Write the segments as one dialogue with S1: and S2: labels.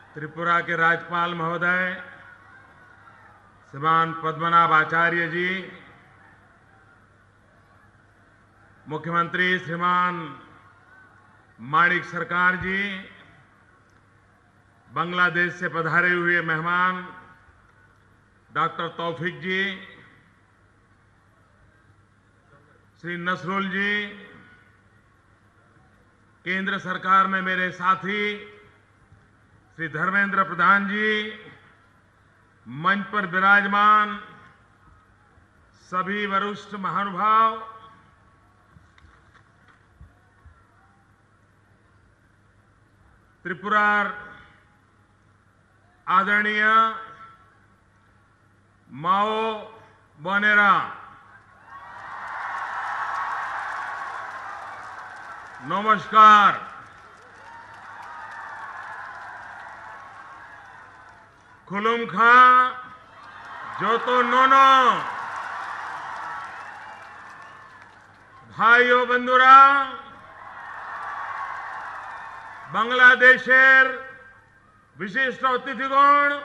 S1: त्रिपुरा के राज्यपाल महोदय श्रीमान पद्मनाभ आचार्य जी, मुख्यमंत्री श्रीमान माणिक सरकार जी, बांग्लादेश से पधारे हुए मेहमान डॉक्टर तौफीक जी, श्री नसरुल जी, केंद्र सरकार में मेरे साथी श्री धर्मेंद्र प्रधान जी, मंच पर विराजमान सभी वरिष्ठ महानुभाव, त्रिपुरा आदरणीय माओ बोनेरा, नमस्कार। खुलुमखा जोतो नोनो, भाइयों बंधुरा, बांग्लादेशेर विशिष्ट अतिथिगण,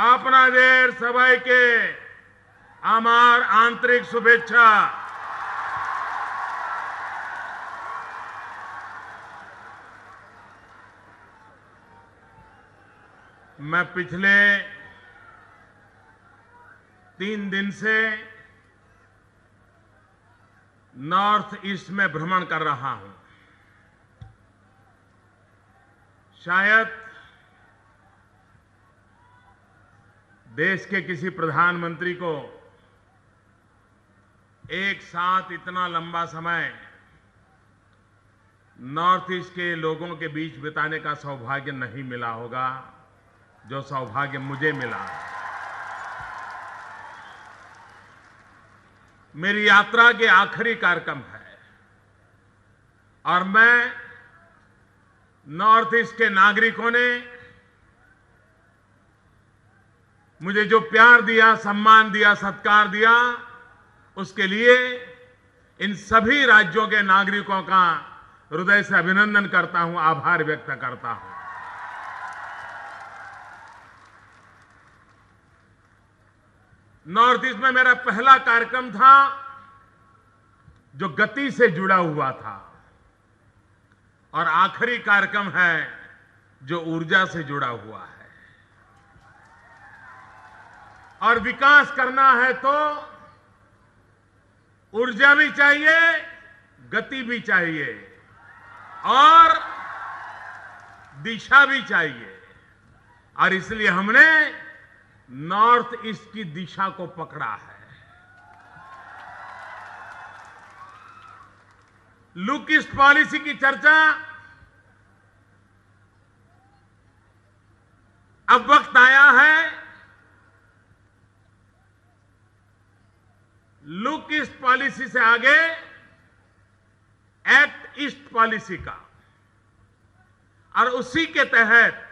S1: आपनादेर सबाइके आमार आंतरिक शुभेच्छा। मैं पिछले 3 दिन से नॉर्थ ईस्ट में भ्रमण कर रहा हूं। शायद देश के किसी प्रधानमंत्री को एक साथ इतना लंबा समय नॉर्थ ईस्ट के लोगों के बीच बिताने का सौभाग्य नहीं मिला होगा, जो सौभाग्य मुझे मिला। मेरी यात्रा के आखिरी कार्यक्रम है और मैं नॉर्थ ईस्ट के नागरिकों ने मुझे जो प्यार दिया, सम्मान दिया, सत्कार दिया, उसके लिए इन सभी राज्यों के नागरिकों का हृदय से अभिनंदन करता हूं, आभार व्यक्त करता हूं। नॉर्थ ईस्ट में मेरा पहला कार्यक्रम था जो गति से जुड़ा हुआ था और आखिरी कार्यक्रम है जो ऊर्जा से जुड़ा हुआ है। और विकास करना है तो ऊर्जा भी चाहिए, गति भी चाहिए और दिशा भी चाहिए। और इसलिए हमने नॉर्थ ईस्ट की दिशा को पकड़ा है। लुक ईस्ट पॉलिसी की चर्चा अब वक्त आया है लुक ईस्ट पॉलिसी से आगे एक्ट ईस्ट पॉलिसी का, और उसी के तहत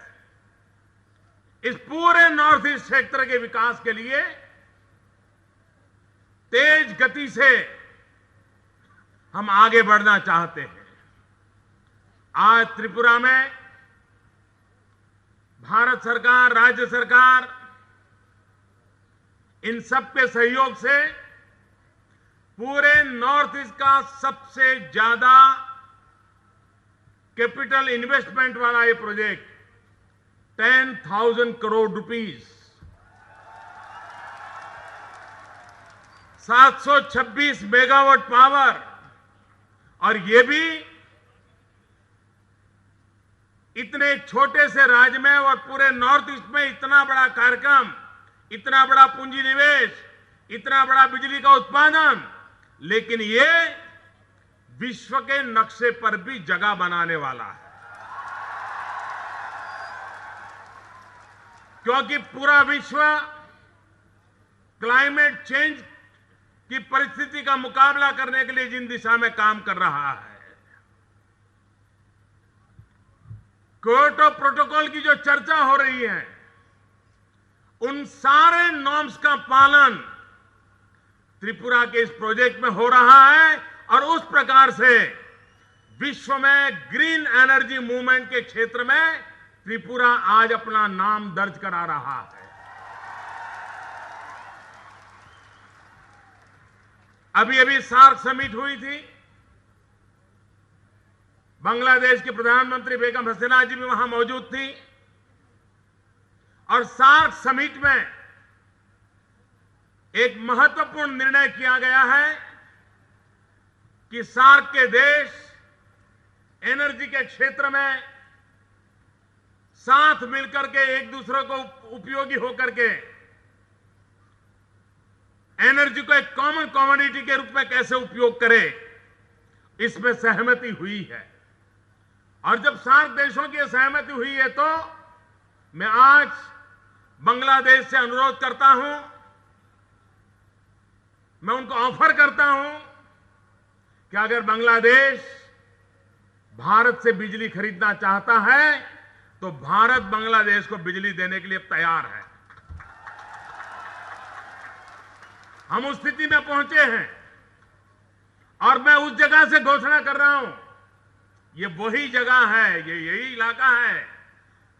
S1: इस पूरे नॉर्थ ईस्ट क्षेत्र के विकास के लिए तेज गति से हम आगे बढ़ना चाहते हैं। आज त्रिपुरा में भारत सरकार, राज्य सरकार, इन सब के सहयोग से पूरे नॉर्थ ईस्ट का सबसे ज्यादा कैपिटल इन्वेस्टमेंट वाला ये project 10,000 crore rupees, 726 megawatt power, और ये भी इतने छोटे से राज्य में और पूरे नॉर्थ ईस्ट में इतना बड़ा कार्यक्रम, इतना बड़ा पूंजी निवेश, इतना बड़ा बिजली का उत्पादन, लेकिन ये विश्व के नक्शे पर भी जगह बनाने वाला है। क्योंकि पूरा विश्व क्लाइमेट चेंज की परिस्थिति का मुकाबला करने के लिए जिन दिशा में काम कर रहा है, क्योटो प्रोटोकॉल की जो चर्चा हो रही है, उन सारे नॉर्म्स का पालन त्रिपुरा के इस प्रोजेक्ट में हो रहा है और उस प्रकार से विश्व में ग्रीन एनर्जी मूवमेंट के क्षेत्र में त्रिपुरा आज अपना नाम दर्ज करा रहा है। अभी अभी सार्क समिट हुई थी। बांग्लादेश की प्रधानमंत्री बेगम हसीना जी भी वहां मौजूद थी और सार्क समिट में एक महत्वपूर्ण निर्णय किया गया है कि सार्क के देश एनर्जी के क्षेत्र में साथ मिलकर के एक दूसरे को उपयोगी होकर के एनर्जी को एक कॉमन कमोडिटी के रूप में कैसे उपयोग करे, इसमें सहमति हुई है। और जब सार्क देशों की सहमति हुई है तो मैं आज बांग्लादेश से अनुरोध करता हूं, मैं उनको ऑफर करता हूं कि अगर बांग्लादेश भारत से बिजली खरीदना चाहता है तो भारत बांग्लादेश को बिजली देने के लिए तैयार है। हम उस स्थिति में पहुंचे हैं और मैं उस जगह से घोषणा कर रहा हूं, ये वही जगह है, ये यही इलाका है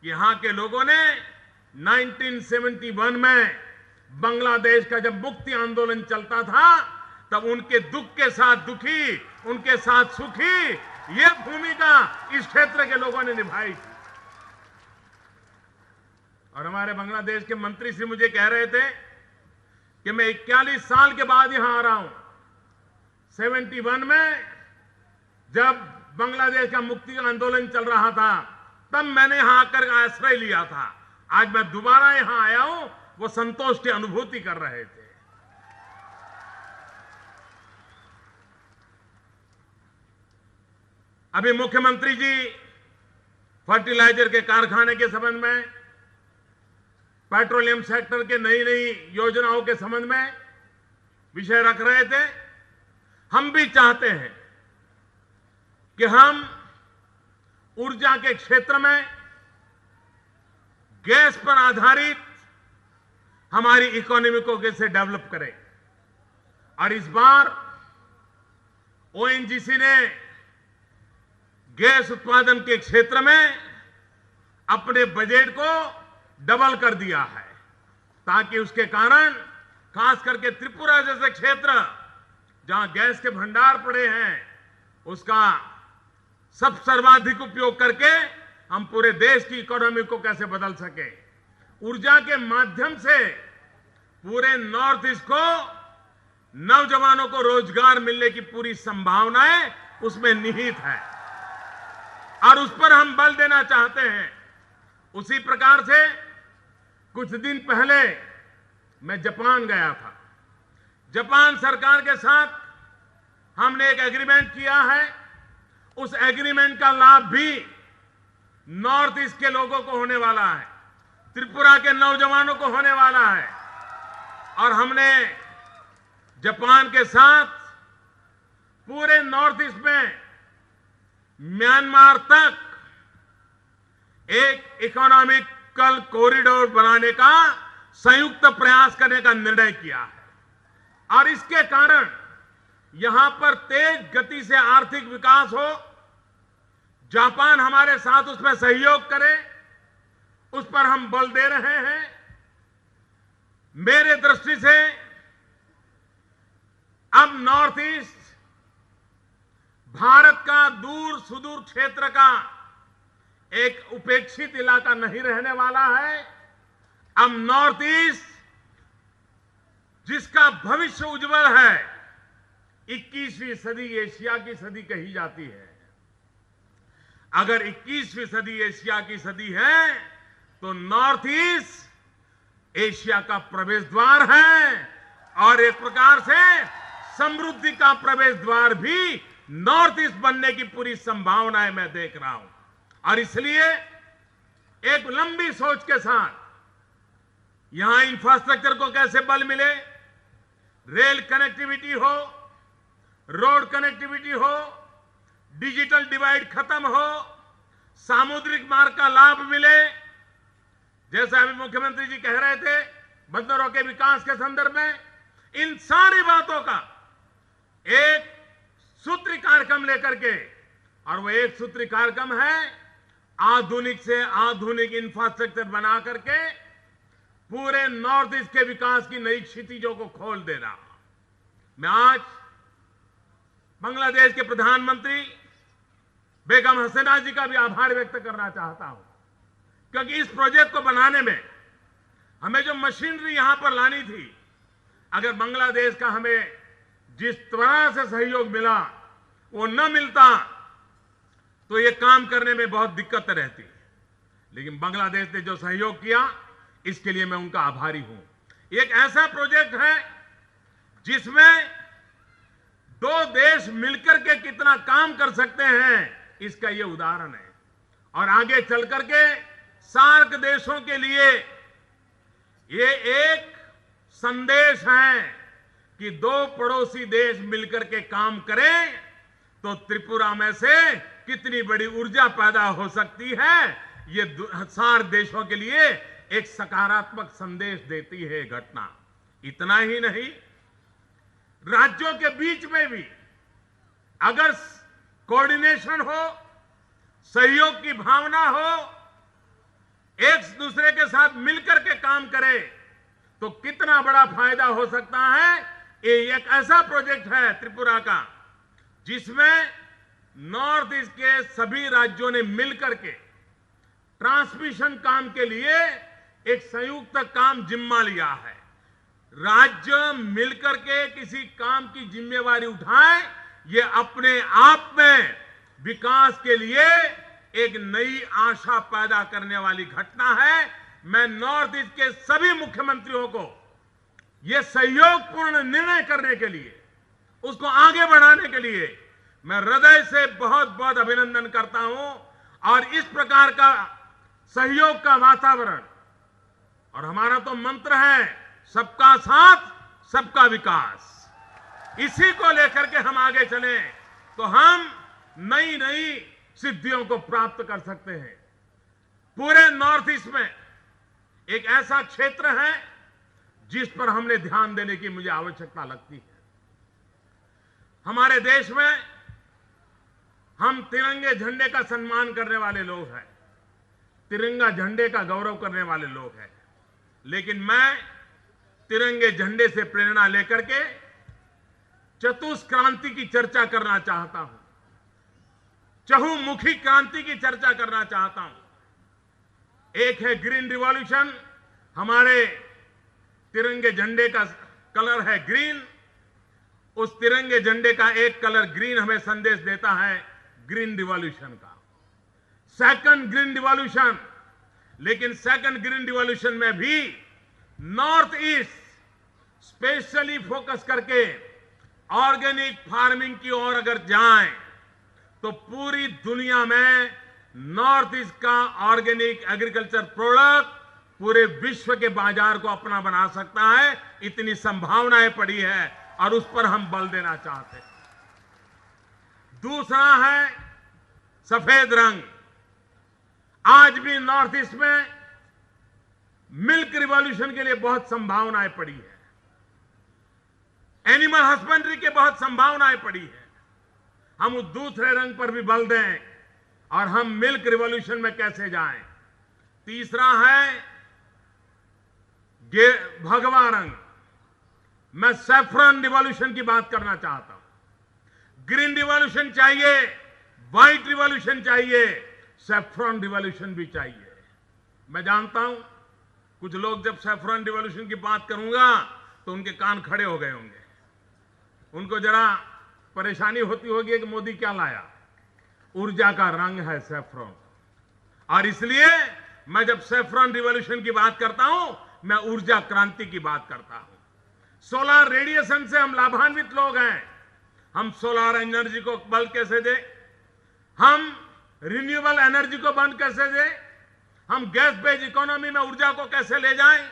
S1: कि यहां के लोगों ने 1971 में बांग्लादेश का जब मुक्ति आंदोलन चलता था तब उनके दुख के साथ दुखी, उनके साथ सुखी, ये भूमिका इस क्षेत्र के लोगों ने निभाई थी। और हमारे बांग्लादेश के मंत्री श्री मुझे कह रहे थे कि मैं 41 साल के बाद यहां आ रहा हूं। 71 में जब बांग्लादेश का मुक्ति का आंदोलन चल रहा था तब मैंने यहां आकर आश्रय लिया था। आज मैं दोबारा यहां आया हूं, वो संतोष की अनुभूति कर रहे थे। अभी मुख्यमंत्री जी फर्टिलाइजर के कारखाने के संबंध में, पेट्रोलियम सेक्टर के नई नई योजनाओं के संबंध में विषय रख रहे थे। हम भी चाहते हैं कि हम ऊर्जा के क्षेत्र में गैस पर आधारित हमारी इकोनॉमी को कैसे डेवलप करें। और इस बार ओएनजीसी ने गैस उत्पादन के क्षेत्र में अपने बजट को डबल कर दिया है ताकि उसके कारण खास करके त्रिपुरा जैसे क्षेत्र जहां गैस के भंडार पड़े हैं उसका सब सर्वाधिक उपयोग करके हम पूरे देश की इकोनॉमी को कैसे बदल सके। ऊर्जा के माध्यम से पूरे नॉर्थ ईस्ट को नौजवानों को रोजगार मिलने की पूरी संभावनाएं उसमें निहित है और उस पर हम बल देना चाहते हैं। उसी प्रकार से कुछ दिन पहले मैं जापान गया था। जापान सरकार के साथ हमने एक एग्रीमेंट किया है। उस एग्रीमेंट का लाभ भी नॉर्थ ईस्ट के लोगों को होने वाला है, त्रिपुरा के नौजवानों को होने वाला है। और हमने जापान के साथ पूरे नॉर्थ ईस्ट में म्यांमार तक एक इकोनॉमिकल कॉरिडोर बनाने का संयुक्त प्रयास करने का निर्णय किया है। और इसके कारण यहां पर तेज गति से आर्थिक विकास हो, जापान हमारे साथ उसमें सहयोग करे, उस पर हम बल दे रहे हैं। मेरे दृष्टि से अब नॉर्थ ईस्ट भारत का दूर सुदूर क्षेत्र का एक उपेक्षित इलाका नहीं रहने वाला है। अब नॉर्थ ईस्ट जिसका भविष्य उज्जवल है, 21वीं सदी एशिया की सदी कही जाती है। अगर 21वीं सदी एशिया की सदी है तो नॉर्थ ईस्ट एशिया का प्रवेश द्वार है और एक प्रकार से समृद्धि का प्रवेश द्वार भी नॉर्थ ईस्ट बनने की पूरी संभावनाएं मैं देख रहा हूं। और इसलिए एक लंबी सोच के साथ यहां इंफ्रास्ट्रक्चर को कैसे बल मिले, रेल कनेक्टिविटी हो, रोड कनेक्टिविटी हो, डिजिटल डिवाइड खत्म हो, सामुद्रिक मार्ग का लाभ मिले। जैसा अभी मुख्यमंत्री जी कह रहे थे बंदरों के विकास के संदर्भ में, इन सारी बातों का एक सूत्री कार्यक्रम लेकर के और वो एक सूत्री कार्यक्रम है आधुनिक से आधुनिक इंफ्रास्ट्रक्चर बना करके पूरे नॉर्थ ईस्ट के विकास की नई क्षितिजों को खोल देना। मैं आज बांग्लादेश के प्रधानमंत्री बेगम हसीना जी का भी आभार व्यक्त करना चाहता हूं, क्योंकि इस प्रोजेक्ट को बनाने में हमें जो मशीनरी यहां पर लानी थी, अगर बांग्लादेश का हमें जिस तरह से सहयोग मिला वो न मिलता तो ये काम करने में बहुत दिक्कत रहती। लेकिन बांग्लादेश ने जो सहयोग किया इसके लिए मैं उनका आभारी हूं। एक ऐसा प्रोजेक्ट है जिसमें दो देश मिलकर के कितना काम कर सकते हैं, इसका ये उदाहरण है। और आगे चल करके सार्क देशों के लिए ये एक संदेश है कि दो पड़ोसी देश मिलकर के काम करें तो त्रिपुरा में से कितनी बड़ी ऊर्जा पैदा हो सकती है। ये सार्क देशों के लिए एक सकारात्मक संदेश देती है घटना। इतना ही नहीं, राज्यों के बीच में भी अगर कोऑर्डिनेशन हो, सहयोग की भावना हो, एक दूसरे के साथ मिलकर के काम करे तो कितना बड़ा फायदा हो सकता है। ये एक ऐसा प्रोजेक्ट है त्रिपुरा का जिसमें नॉर्थ ईस्ट के सभी राज्यों ने मिलकर के ट्रांसमिशन काम के लिए एक संयुक्त काम जिम्मा लिया है। राज्य मिलकर के किसी काम की जिम्मेवारी उठाए, ये अपने आप में विकास के लिए एक नई आशा पैदा करने वाली घटना है। मैं नॉर्थ ईस्ट के सभी मुख्यमंत्रियों को ये सहयोगपूर्ण निर्णय करने के लिए, उसको आगे बढ़ाने के लिए मैं हृदय से बहुत बहुत अभिनंदन करता हूं। और इस प्रकार का सहयोग का वातावरण, और हमारा तो मंत्र है सबका साथ सबका विकास, इसी को लेकर के हम आगे चलें तो हम नई नई सिद्धियों को प्राप्त कर सकते हैं। पूरे नॉर्थ ईस्ट में एक ऐसा क्षेत्र है जिस पर हमने ध्यान देने की मुझे आवश्यकता लगती है। हमारे देश में हम तिरंगे झंडे का सम्मान करने वाले लोग हैं, तिरंगा झंडे का गौरव करने वाले लोग हैं। लेकिन मैं तिरंगे झंडे से प्रेरणा लेकर के चतुष्क्रांति की चर्चा करना चाहता हूं, चहुमुखी क्रांति की चर्चा करना चाहता हूं। एक है ग्रीन रिवॉल्यूशन, हमारे तिरंगे झंडे का कलर है ग्रीन। उस तिरंगे झंडे का एक कलर ग्रीन हमें संदेश देता है ग्रीन रिवॉल्यूशन का। सेकंड ग्रीन रिवॉल्यूशन, लेकिन सेकंड ग्रीन रिवॉल्यूशन में भी नॉर्थ ईस्ट स्पेशली फोकस करके ऑर्गेनिक फार्मिंग की ओर अगर जाएं तो पूरी दुनिया में नॉर्थ ईस्ट का ऑर्गेनिक एग्रीकल्चर प्रोडक्ट पूरे विश्व के बाजार को अपना बना सकता है। इतनी संभावनाएं पड़ी है और उस पर हम बल देना चाहते हैं। दूसरा है सफेद रंग। आज भी नॉर्थ ईस्ट में मिल्क रिवॉल्यूशन के लिए बहुत संभावनाएं पड़ी है, एनिमल हस्बेंड्री के बहुत संभावनाएं पड़ी है। हम उस दूसरे रंग पर भी बल दें और हम मिल्क रिवॉल्यूशन में कैसे जाएं। तीसरा है भगवा रंग। मैं सैफ्रॉन रिवॉल्यूशन की बात करना चाहता हूं। ग्रीन रिवॉल्यूशन चाहिए, व्हाइट रिवॉल्यूशन चाहिए, सैफ्रॉन रिवॉल्यूशन भी चाहिए। मैं जानता हूं कुछ लोग जब सैफ्रॉन रिवॉल्यूशन की बात करूंगा तो उनके कान खड़े हो गए होंगे, उनको जरा परेशानी होती होगी कि मोदी क्या लाया। ऊर्जा का रंग है सैफ्रॉन, और इसलिए मैं जब सैफ्रॉन रिवॉल्यूशन की बात करता हूं मैं ऊर्जा क्रांति की बात करता हूं। सोलर रेडिएशन से हम लाभान्वित लोग हैं। हम सोलर एनर्जी को बल कैसे दें, हम रिन्यूएबल एनर्जी को बंद कैसे दें, हम गैस बेस्ड इकोनॉमी में ऊर्जा को कैसे ले जाएं,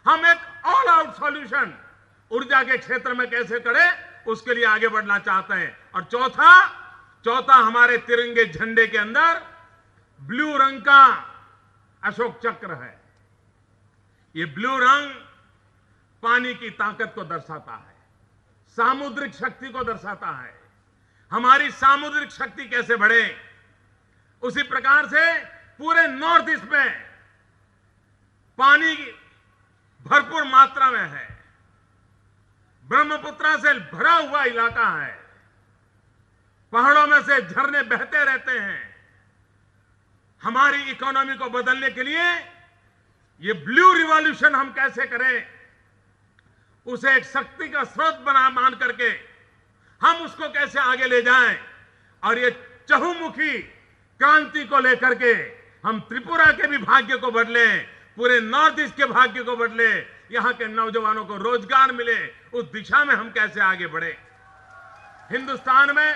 S1: हम एक ऑल आउट सॉल्यूशन ऊर्जा के क्षेत्र में कैसे करें, उसके लिए आगे बढ़ना चाहते हैं। और चौथा हमारे तिरंगे झंडे के अंदर ब्लू रंग का अशोक चक्र है। ये ब्लू रंग पानी की ताकत को दर्शाता है, सामुद्रिक शक्ति को दर्शाता है। हमारी सामुद्रिक शक्ति कैसे बढ़े। उसी प्रकार से पूरे नॉर्थ ईस्ट में पानी भरपूर मात्रा में है, ब्रह्मपुत्र से भरा हुआ इलाका है, पहाड़ों में से झरने बहते रहते हैं। हमारी इकोनॉमी को बदलने के लिए ये ब्लू रिवॉल्यूशन हम कैसे करें, उसे एक शक्ति का स्रोत मान करके हम उसको कैसे आगे ले जाएं और ये चहुमुखी क्रांति को लेकर के हम त्रिपुरा के भी भाग्य को बदले, पूरे नॉर्थ ईस्ट के भाग्य को बदले, यहां के नौजवानों को रोजगार मिले, उस दिशा में हम कैसे आगे बढ़े। हिंदुस्तान में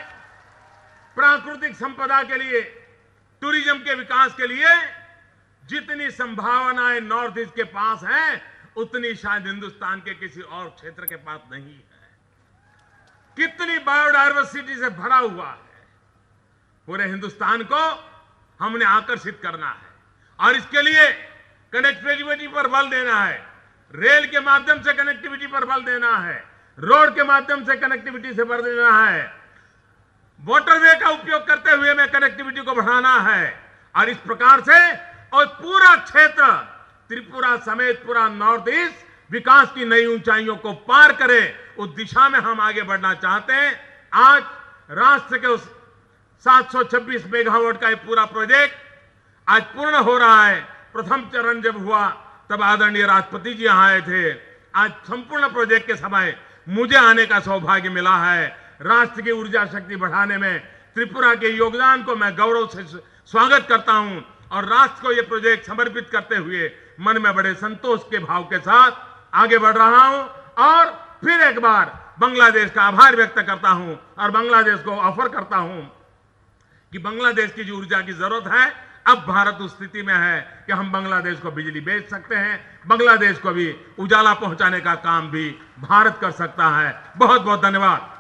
S1: प्राकृतिक संपदा के लिए, टूरिज्म के विकास के लिए जितनी संभावनाएं नॉर्थ ईस्ट के पास हैं, उतनी शायद हिंदुस्तान के किसी और क्षेत्र के पास नहीं है। कितनी बायोडायवर्सिटी से भरा हुआ है। पूरे हिंदुस्तान को हमने आकर्षित करना है और इसके लिए कनेक्टिविटी पर बल देना है, रेल के माध्यम से कनेक्टिविटी पर बल देना है, रोड के माध्यम से कनेक्टिविटी से बल देना है, वाटरवे का उपयोग करते हुए में कनेक्टिविटी को बढ़ाना है। और इस प्रकार से और पूरा क्षेत्र त्रिपुरा समेत पूरा नॉर्थ ईस्ट विकास की नई ऊंचाइयों को पार करे, उस दिशा में हम आगे बढ़ना चाहते हैं। आज राष्ट्र के उस 726 मेगावाट का ये पूरा प्रोजेक्ट आज पूर्ण हो रहा है। प्रथम चरण जब हुआ तब आदरणीय राष्ट्रपति जी यहां आए थे। आज संपूर्ण प्रोजेक्ट के समय मुझे आने का सौभाग्य मिला है। राष्ट्र की ऊर्जा शक्ति बढ़ाने में त्रिपुरा के योगदान को मैं गौरव से स्वागत करता हूं और राष्ट्र को यह प्रोजेक्ट समर्पित करते हुए मन में बड़े संतोष के भाव के साथ आगे बढ़ रहा हूं और फिर एक बार बांग्लादेश का आभार व्यक्त करता हूं और बांग्लादेश को ऑफर करता हूं कि बांग्लादेश की जो ऊर्जा की जरूरत है, अब भारत उस स्थिति में है कि हम बांग्लादेश को बिजली बेच सकते हैं, बांग्लादेश को भी उजाला पहुंचाने का काम भी भारत कर सकता है। बहुत बहुत धन्यवाद।